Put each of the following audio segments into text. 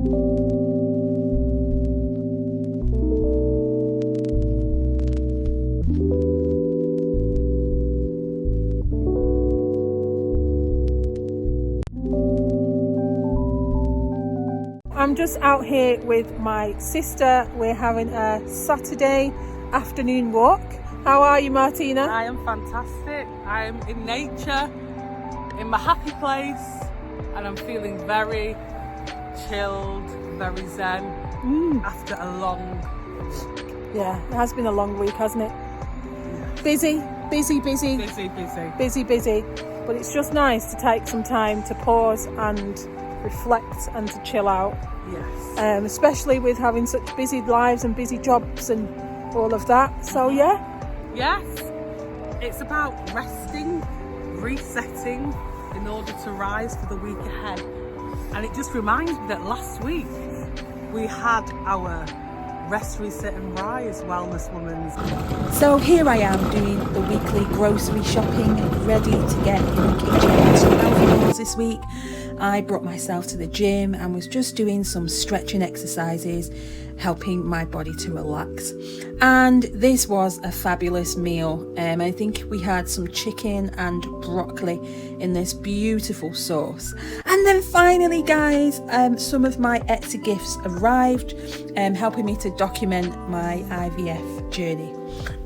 I'm just out here with my sister. We're having a Saturday afternoon walk. How are you, Martina? I am fantastic. I'm in nature, in my happy place, and I'm feeling very chilled, very zen after a long week. Yeah, it has been a long week, hasn't it? Yes. Busy. But it's just nice to take some time to pause and reflect and to chill out. Yes. Especially with having such busy lives and busy jobs and all of that. So yeah. Yes. It's about resting, resetting in order to rise for the week ahead. And it just reminds me that last week we had our Rest, Reset and Rise Wellness Women's. So here I am doing the weekly grocery shopping, ready to get in the kitchen with some healthy meals this week. I brought myself to the gym and was just doing some stretching exercises, helping my body to relax. And this was a fabulous meal. I think we had some chicken and broccoli in this beautiful sauce. And then finally, guys, some of my Etsy gifts arrived, helping me to document my IVF journey.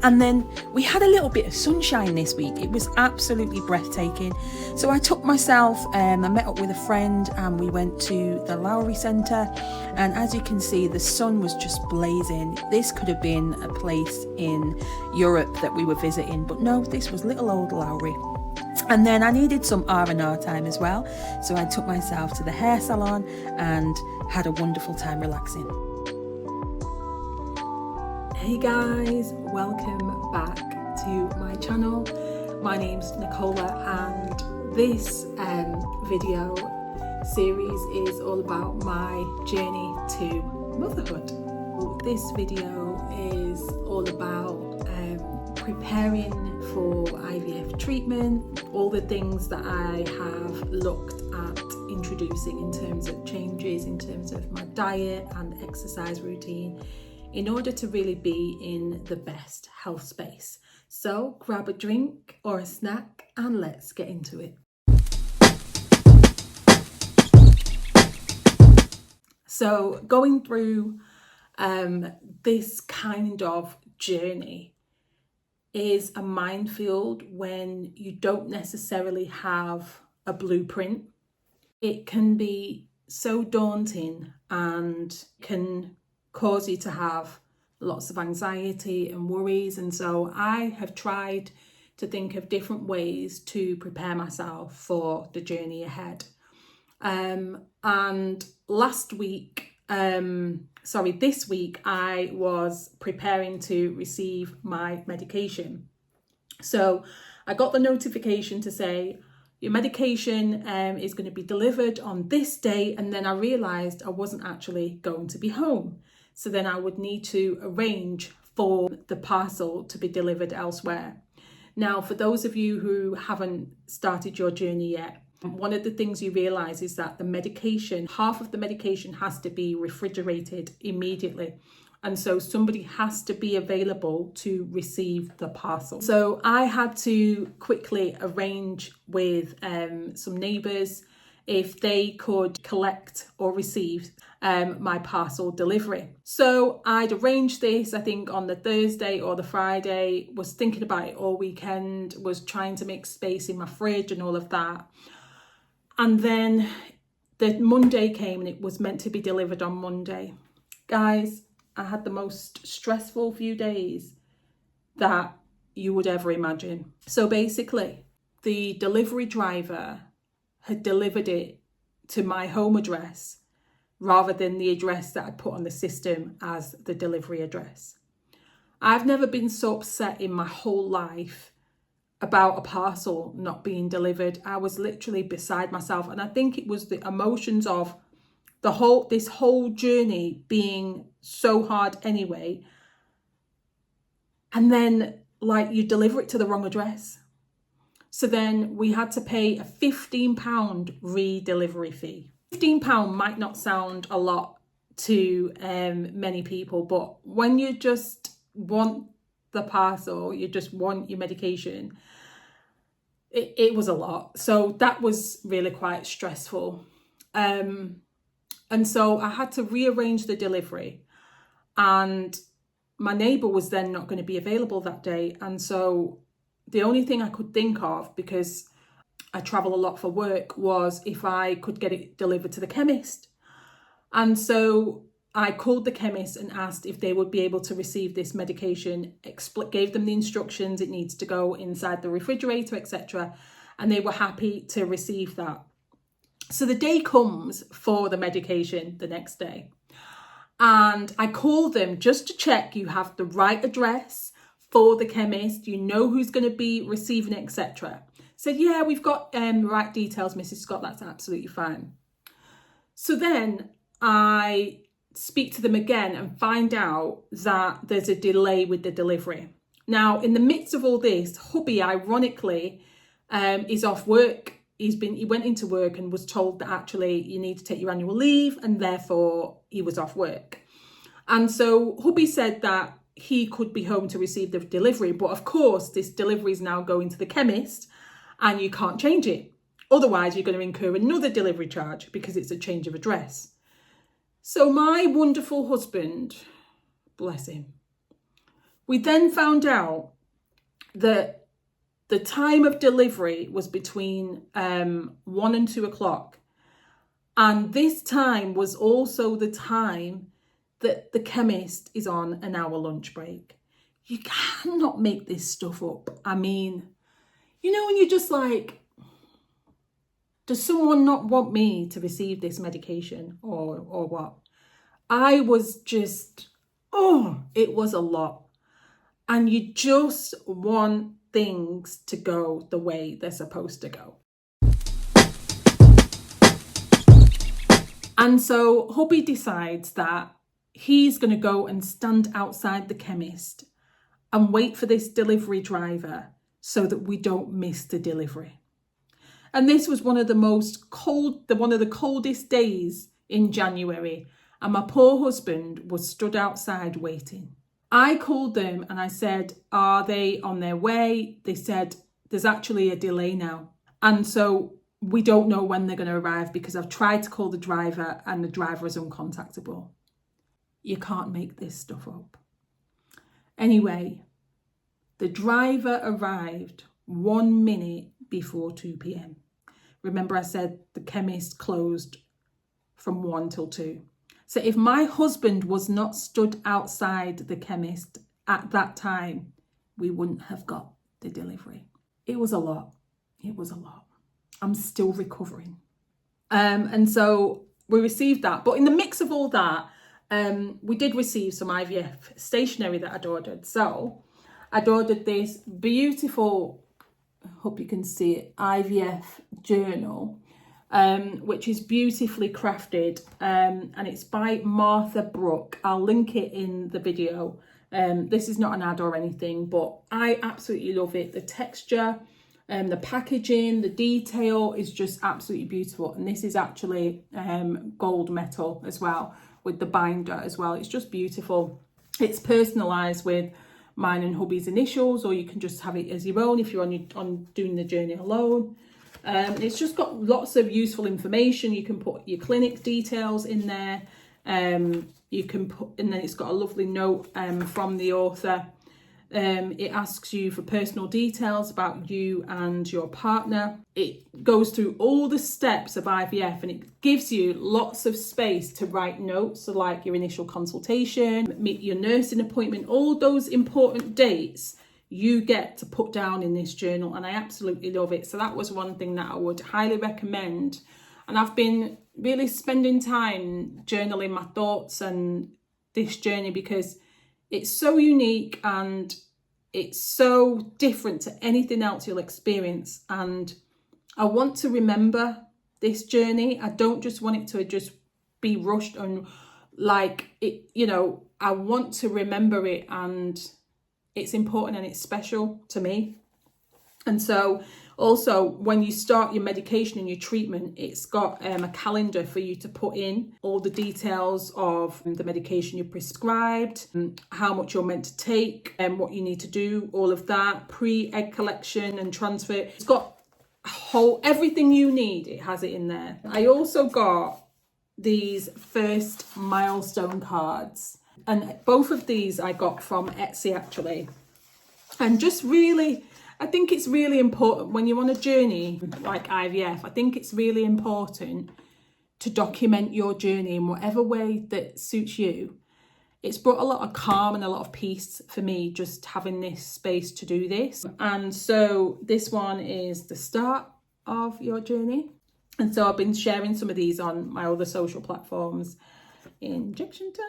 And then we had a little bit of sunshine this week. It was absolutely breathtaking. So I took myself, I met up with a friend and we went to the Lowry Centre. And as you can see, the sun was just blazing. This could have been a place in Europe that we were visiting, but no, this was little old Lowry. And then I needed some R&R time as well. So I took myself to the hair salon and had a wonderful time relaxing. Hey guys, welcome back to my channel. My name's Nicola and this video series is all about my journey to motherhood. This video is all about preparing for IVF treatment, all the things that I have looked at introducing in terms of changes, in terms of my diet and exercise routine, in order to really be in the best health space. So grab a drink or a snack and let's get into it. So going through this kind of journey is a minefield when you don't necessarily have a blueprint. It can be so daunting and can cause you to have lots of anxiety and worries. And so I have tried to think of different ways to prepare myself for the journey ahead. And this week, I was preparing to receive my medication. So I got the notification to say, your medication is going to be delivered on this day. And then I realised I wasn't actually going to be home. So then I would need to arrange for the parcel to be delivered elsewhere. Now, for those of you who haven't started your journey yet, one of the things you realise is that the medication, half of the medication has to be refrigerated immediately. And so somebody has to be available to receive the parcel. So I had to quickly arrange with some neighbours if they could collect or receive my parcel delivery. So I'd arranged this, I think on the Thursday or the Friday, was thinking about it all weekend, was trying to make space in my fridge and all of that. And then the Monday came and it was meant to be delivered on Monday. Guys, I had the most stressful few days that you would ever imagine. So basically, the delivery driver had delivered it to my home address rather than the address that I'd put on the system as the delivery address. I've never been so upset in my whole life about a parcel not being delivered. I was literally beside myself. And I think it was the emotions of this whole journey being so hard anyway. And then you deliver it to the wrong address. So then we had to pay a £15 re-delivery fee. £15 might not sound a lot to many people, but when you just want the parcel, you just want your medication, it was a lot. So that was really quite stressful. And so I had to rearrange the delivery, and my neighbour was then not going to be available that day. And so the only thing I could think of, because I travel a lot for work, was if I could get it delivered to the chemist. And so I called the chemist and asked if they would be able to receive this medication, gave them the instructions, it needs to go inside the refrigerator, etc. And they were happy to receive that. So the day comes for the medication the next day. And I call them just to check you have the right address for the chemist, you know who's going to be receiving it, etc. Said, yeah, we've got right details, Mrs. Scott, that's absolutely fine. So then I speak to them again and find out that there's a delay with the delivery. Now, in the midst of all this, hubby, ironically, is off work. He went into work and was told that actually you need to take your annual leave, and therefore he was off work. And so hubby said that he could be home to receive the delivery, but of course this delivery is now going to the chemist and you can't change it. Otherwise you're going to incur another delivery charge because it's a change of address. So my wonderful husband, bless him, we then found out that the time of delivery was between 1 and 2 o'clock. And this time was also the time that the chemist is on an hour lunch break. You cannot make this stuff up. I mean, you know, when you're just like, does someone not want me to receive this medication or what? I was just, it was a lot. And you just want things to go the way they're supposed to go. And so hubby decides that he's going to go and stand outside the chemist and wait for this delivery driver so that we don't miss the delivery. And this was one of the coldest days in January, and my poor husband was stood outside waiting. I called them and I said, are they on their way? They said, there's actually a delay now. And so we don't know when they're going to arrive because I've tried to call the driver and the driver is uncontactable. You can't make this stuff up. Anyway, the driver arrived 1 minute before 2 p.m. Remember I said the chemist closed from 1 till 2. So if my husband was not stood outside the chemist at that time, we wouldn't have got the delivery. It was a lot. It was a lot. I'm still recovering. And so we received that. But in the mix of all that, we did receive some IVF stationery that I'd ordered. So I'd ordered this beautiful, I hope you can see it, IVF journal, which is beautifully crafted, and it's by Martha Brooke. I'll link it in the video. This is not an ad or anything, but I absolutely love it. The texture, the packaging, the detail is just absolutely beautiful. And this is actually gold metal as well, with the binder as well. It's just beautiful. It's personalised with mine and hubby's initials, or you can just have it as your own if you're on doing the journey alone. It's just got lots of useful information. You can put your clinic details in there. You can put, and then it's got a lovely note from the author. It asks you for personal details about you and your partner. It goes through all the steps of IVF, and it gives you lots of space to write notes, so like your initial consultation, meet your nursing appointment, all those important dates you get to put down in this journal, and I absolutely love it. So that was one thing that I would highly recommend. And I've been really spending time journaling my thoughts and this journey because it's so unique and it's so different to anything else you'll experience. And I want to remember this journey. I don't just want it to just be rushed and like it, you know, I want to remember it, and it's important and it's special to me. And so also when you start your medication and your treatment, it's got a calendar for you to put in all the details of the medication you're prescribed, how much you're meant to take, and what you need to do, all of that, pre-egg collection and transfer. It's got everything you need, it has it in there. I also got these first milestone cards, and both of these I got from Etsy actually. And just really, I think it's really important when you're on a journey like IVF, I think it's really important to document your journey in whatever way that suits you. It's brought a lot of calm and a lot of peace for me just having this space to do this. And so this one is the start of your journey. And so I've been sharing some of these on my other social platforms. Injection time.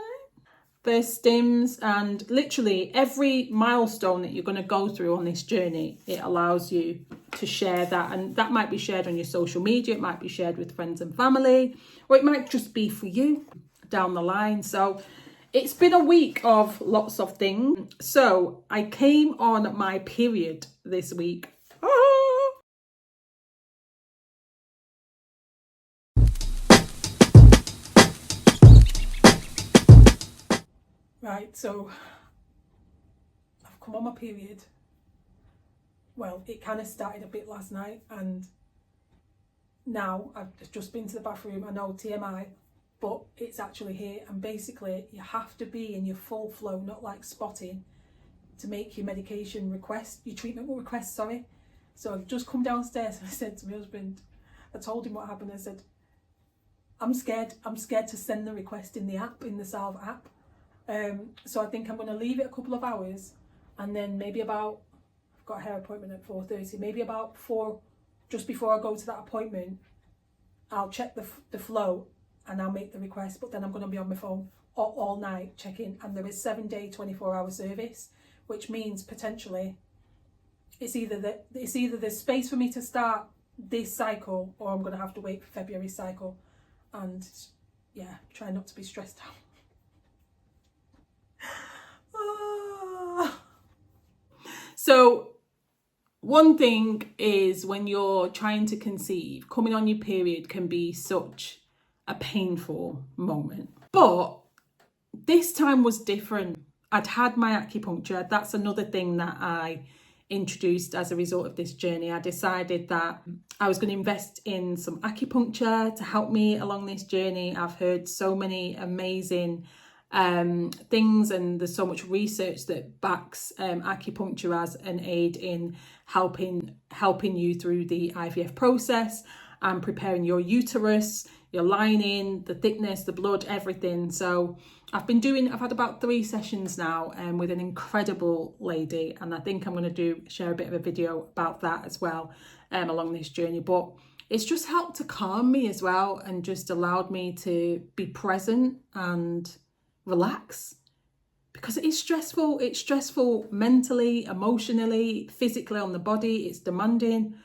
First stims, and literally every milestone that you're going to go through on this journey, it allows you to share that, and that might be shared on your social media, it might be shared with friends and family, or it might just be for you down the line. So it's been a week of lots of things. So I came on my period this week. Right, so I've come on my period. Well, it kind of started a bit last night, and now I've just been to the bathroom. I know TMI, but it's actually here. And basically you have to be in your full flow, not like spotting, to make your medication request, your treatment request, sorry. So I've just come downstairs and I said to my husband, I told him what happened. I said, I'm scared to send the request in the app, in the Salve app. So I think I'm going to leave it a couple of hours, and then maybe about, I've got a hair appointment at 4:30, maybe about 4, just before I go to that appointment, I'll check the flow and I'll make the request. But then I'm going to be on my phone all night checking, and there is 7-day 24-hour service, which means potentially it's either there's space for me to start this cycle, or I'm going to have to wait for February's cycle. And yeah, try not to be stressed out. So one thing is, when you're trying to conceive, coming on your period can be such a painful moment. But this time was different. I'd had my acupuncture. That's another thing that I introduced as a result of this journey. I decided that I was going to invest in some acupuncture to help me along this journey. I've heard so many amazing things, and there's so much research that backs acupuncture as an aid in helping you through the IVF process and preparing your uterus, your lining, the thickness, the blood, everything. So I've had about 3 sessions now with an incredible lady, and I think I'm going to share a bit of a video about that as well along this journey. But it's just helped to calm me as well, and just allowed me to be present and relax, because it is stressful. It's stressful mentally, emotionally, physically on the body. It's demanding,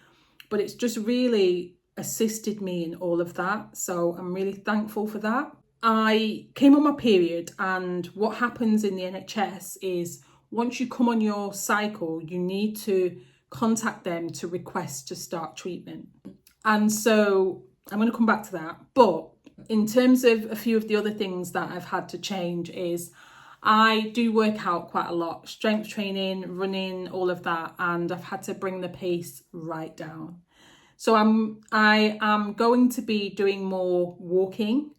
but it's just really assisted me in all of that. So I'm really thankful for that. I came on my period, and what happens in the NHS is, once you come on your cycle, you need to contact them to request to start treatment. And so I'm going to come back to that. But in terms of a few of the other things that I've had to change is, I do work out quite a lot, strength training, running, all of that, and I've had to bring the pace right down. So I am going to be doing more walking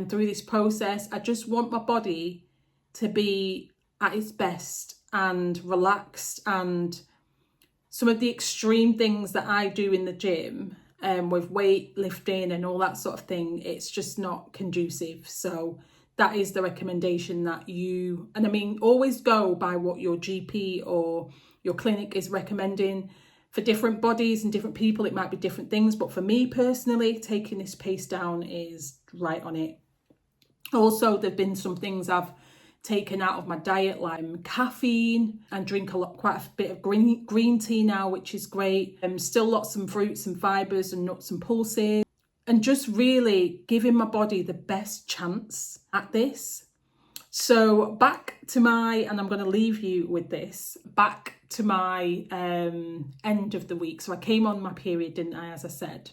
through this process. I just want my body to be at its best and relaxed, and some of the extreme things that I do in the gym with weight lifting and all that sort of thing, it's just not conducive. So that is the recommendation that always go by what your GP or your clinic is recommending. For different bodies and different people, it might be different things. But for me personally, taking this pace down is right on it. Also, there've been some things I've taken out of my diet, like caffeine, and drink quite a bit of green tea now, which is great. Still lots of fruits and fibres and nuts and pulses. And just really giving my body the best chance at this. So back to and I'm going to leave you with this, back to my end of the week. So I came on my period, didn't I, as I said,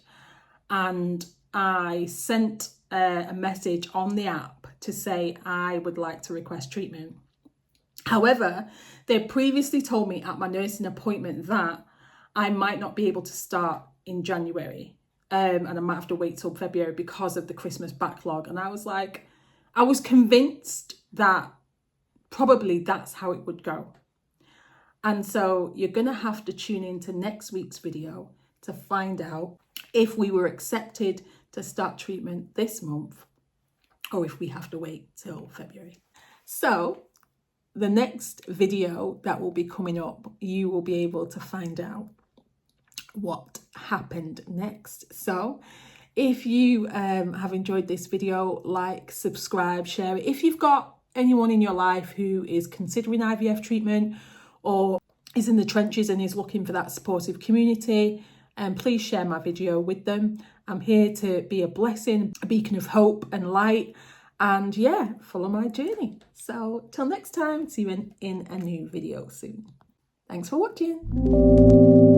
and I sent a message on the app to say I would like to request treatment. However, they previously told me at my nursing appointment that I might not be able to start in January, and I might have to wait till February because of the Christmas backlog. And I was convinced that probably that's how it would go. And so you're going to have to tune into next week's video to find out if we were accepted to start treatment this month or if we have to wait till February. So the next video that will be coming up, you will be able to find out what happened next. So if you have enjoyed this video, like, subscribe, share it. If you've got anyone in your life who is considering IVF treatment or is in the trenches and is looking for that supportive community, please share my video with them. I'm here to be a blessing, a beacon of hope and light, and yeah, follow my journey. So till next time, see you in a new video soon. Thanks for watching.